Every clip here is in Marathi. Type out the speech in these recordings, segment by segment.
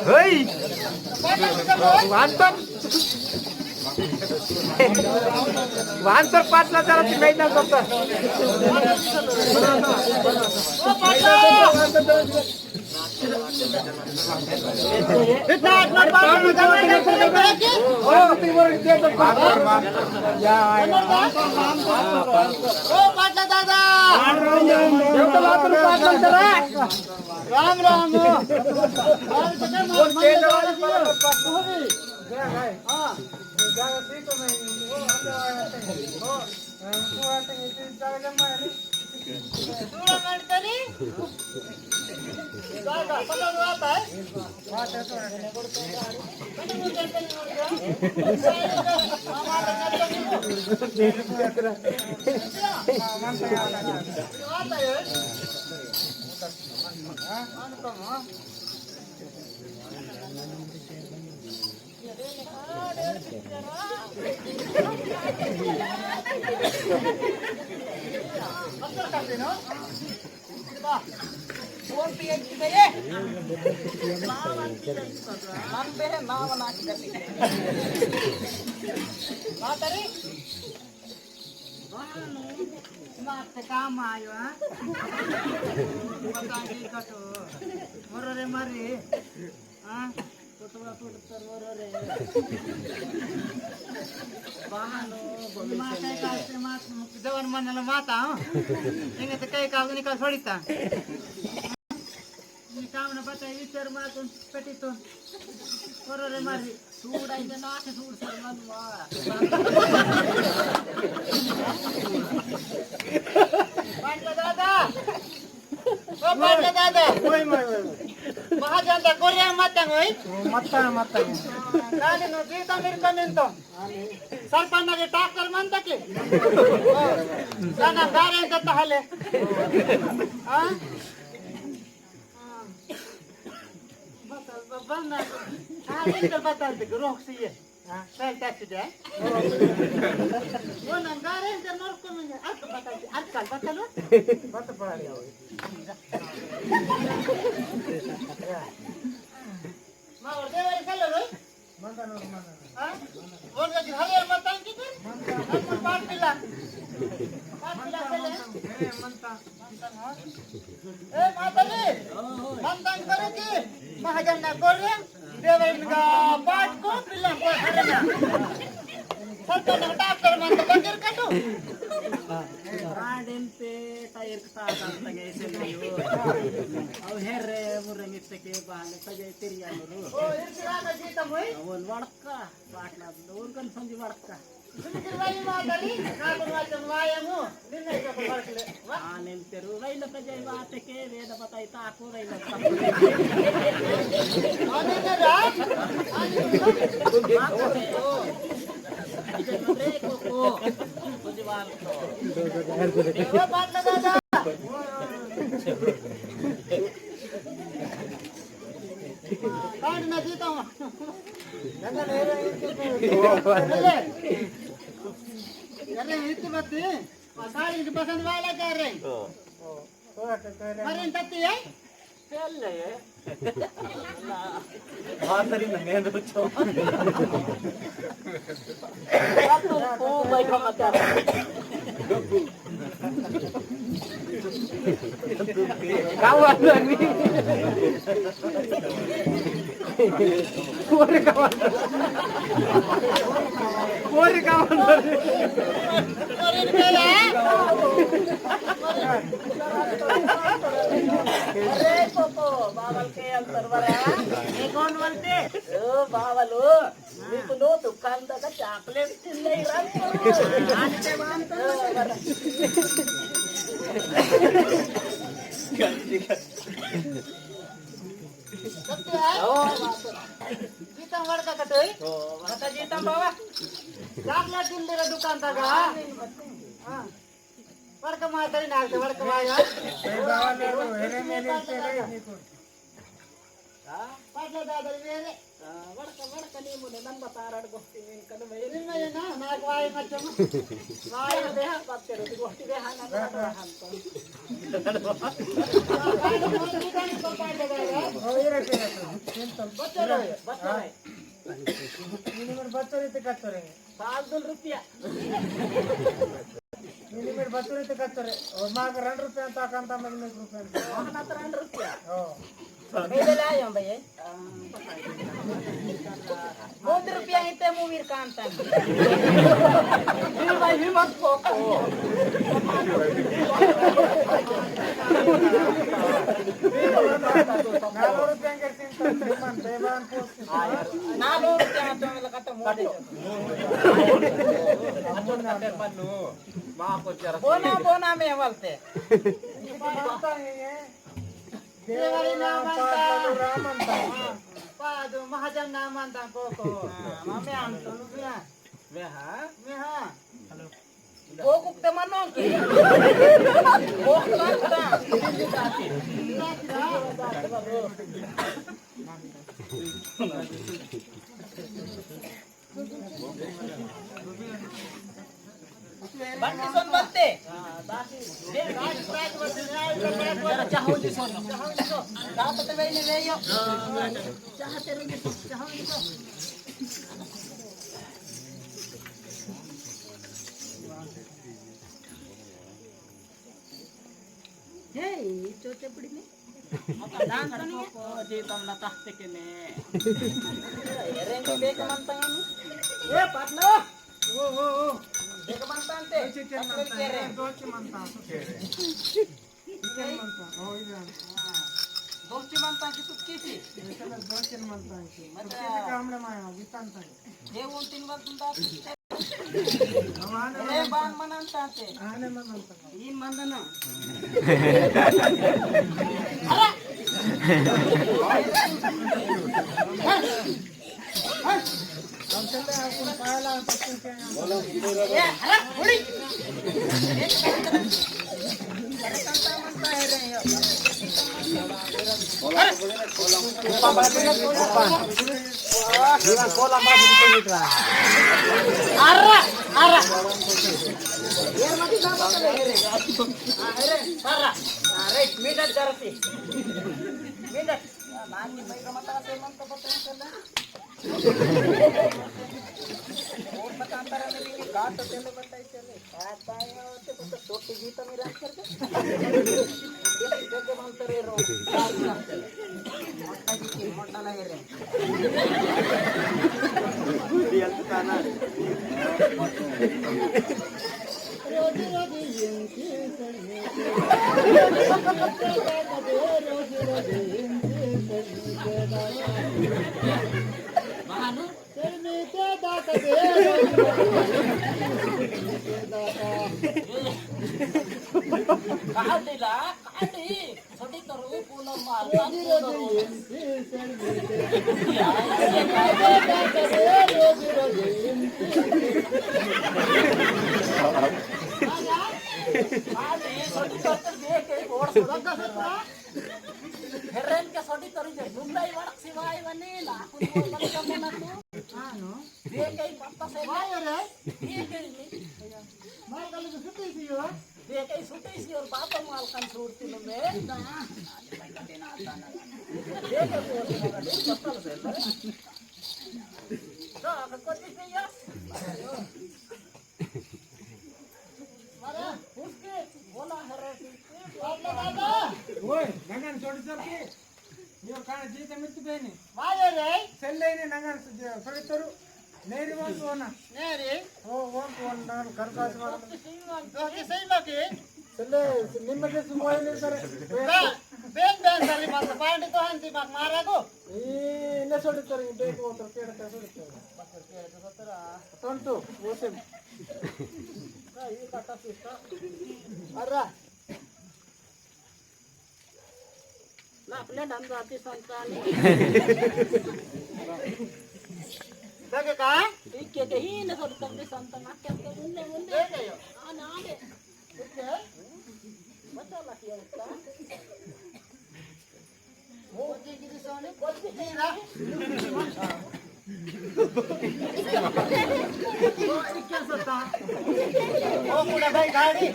होय वाहनतर वाहनतर पाचला जरा ती मैदान करतो राम राम काम आयो रे मारी जवान मनाला माता काही कागद निकाल सोडिता काम न बता विचार मातून पेटीतून बरोबर मारी सोडायचं ना सोड सर दादा दादा महाजनता Korea matang hoy matang dali no dito mirkamento sarpan nage tractor manta ke sana garen ta tahale ha bana hari ta batal de roxi ye ha sel taxi de wo nan garen ta nor ko men at batal atkal batal bat pari ma orde wari selo roy manta no mana ha won ga hale matan ki te manta part pila sele manta ha eh matali mantan kare ki mahajan na korya dewen ga part ko pila ko harena santa na doctor manta bakir katu आडेंते टायर साधा सगळे सेलियो अव हेरे मुरंगित के बाले सगळे तिरियानो ओ इरला का जीता मोय अवन वडका बाटला दोन कन संजी वडका तुम्ही वाई मादली का बनवायचं वायमो निर्णय का पडले आनेम तेरू राहिलं का जय वाटे के वेद बताई ताको राहिलं आने ना रा आने रे कोको तुझे बात देवा बाटला दादा काढ ना देता हूं गंगा नेरे अरे इतनी बात है साड़ी की पसंद वाला कर रहे मरीन तत्ती है चल ले हां तरी नंगे दो छो ओ भाई का मत kawan ni Puri kawan अरे कोको बावल के अंतर बरा ये कौन बोलते ओ बावलो नीకు नो दुकान दादा चॉकलेट తిన్నై రా అంటే బాంతో कत्ते आहे हो जीता वडका कतोय हो आता जीता बाबा लागला दिल्ली रे दुकान ता गा हां वडका मातरी नागते वडका माया ए बाबा हेरे मेले ते ಪಾಟ್ಲ ದಾದರಿ ಬೇರೆ ಬಡಕ ನೀವು ನನ್ನ ತಾರಾಡ್ಕೊಡ್ತೀನಿ ಕಡಿಮೆ ನಿಮ್ಮಯ್ಯನ ನಾಲ್ಕು ವಾಯಿ ಮಚ್ಚಮ್ಮ ವಾಯ ದೇಹ ಬರ್ತಿರೋದು ಗೊತ್ತಿ ದೇಹ ಅಂತ बच्चों कत्तरे ₹5 मिनिमम बच्चों कत्तरे और माँ का ₹2 ಅಂತ ಕಾಂತ ಮಗನ ₹2 ಮಗನ ಹತ್ರ ₹2 ಓ ಬೇರೆ ಆಯಂ ಭಯ ₹3 ಐತೆ ಮೂವಿರ್ ಕಾಂತ ನೀ ಭಾई भी मत खोको ₹4 करते हैं बेबान पोस्ट ₹4 तो कत मोटे बोना में बोलते मानता है देवारी नाम राम अंता पादु महाजन नाम अंता कोको मामे अंतो नुया मेहा हेलो ಹೋಗುತ್ತೆ ಮನೋಂಕಿ ಹೋಗ್ತಾ बंटी सोन बंते चाहोली सोन दात ते वेने वेयो चाहते रंगे चाहोली सो हे चोचे पड़ी में दान करनी है जी तुमने ताहते के ने रेंगे बेक मनता है ए पाटलो ओ बेक मनता है चिकन मनता है दोची मनता चिकन मनता ओ इधर दोस्ती मनता की तू किसी चलो दोची मनता है मतलब किसी काम में माया वितांता है ये उन 3 बार तुम दास हमारे ए बान मनंता है आने मनता ಈ ಮಂದನ हम चलते हैं अपन पायला पत्तन के बोलो ए अरे थोड़ी अरे कंता मनता है रे कोला मार निकला अरे यार मत ना बता रे अरे सारा अरे मिनट जरती मिनट नानी भाई का मत से मन तो बता चला और बताता रहने की गाट चले बताई चले आता है होते तो छोटी गीत मेरा करके ये जगह मानते रे रो मोटा की मोटा लगे रे दिया काना रोजी रोजी इनकी सड़ने रोजी रोजी इनकी सड़ने महानु सड़ने के दाता दे कहा दिला काटी छोटी करू पूनम माल रोजी रोजी इनकी सड़ने रोजी रोजी इनकी आले छोटी करते देख के और सदा सदा हेरेन के छोटी करू जे मुंबई वड़क सिवाय बने ला कुछ मन का मना तू हां नो देख के पत्ता से वाह रे देख के मार कल तो सुती थी हो देख के सुते सी और बाप माल कान छोड़ती लो में देख के पत्ता से तो कुछ नहीं यार मारा उसके बोला हरे बाबा दादा ओए नंगन छोड़ सर के यो कान जीत मित बेने वाह रे सेल्लेने नंगन छोड़तरू नेरी वन कोना नेरी ओ वन कोन नाल करकास मार दोके सही बाकी सेल्ले निम्मके सुमोयने सर बेन सरी मत पांडी तो हंती माक मारागो ई ने छोड़तरू बेक वोटर केडता छोड़तरू बकर केडता सतरा टंटू ओसे ये काटा पिस्ता अरे ना अपने डन जाती संतानी देखे का ठीक है कहीं न सब करते संतान क्या क्या बोलने बोलने देखे यो हां ना दे देखे बता ला क्या इसका वो जी की सोने कोई हो पुढे बाई गाडी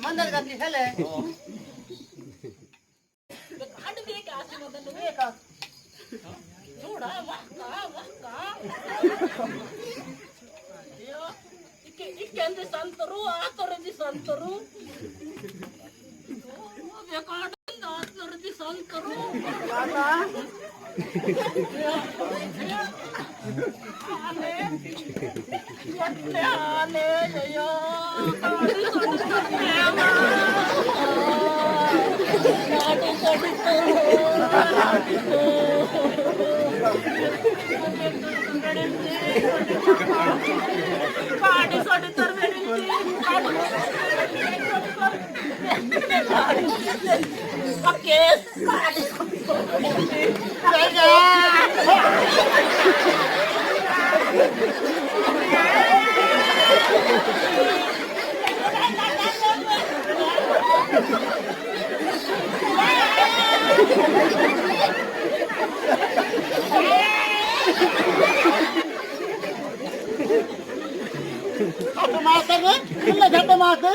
मंदर घातली झाले गाडी दे का अशी मदत का थोडा वाका इक्केंदी संतरू आतरदी संतरू ಬೇಕಾಡಿಂದ ಆತರದಿ ಸಂತರು ಆನೆ ಎತ್ತೆ ಆನೆ ಅಯ್ಯೋ ಗಾಡಿ ಸೊಡಿ ತರಬೇಡಿ केस झट मात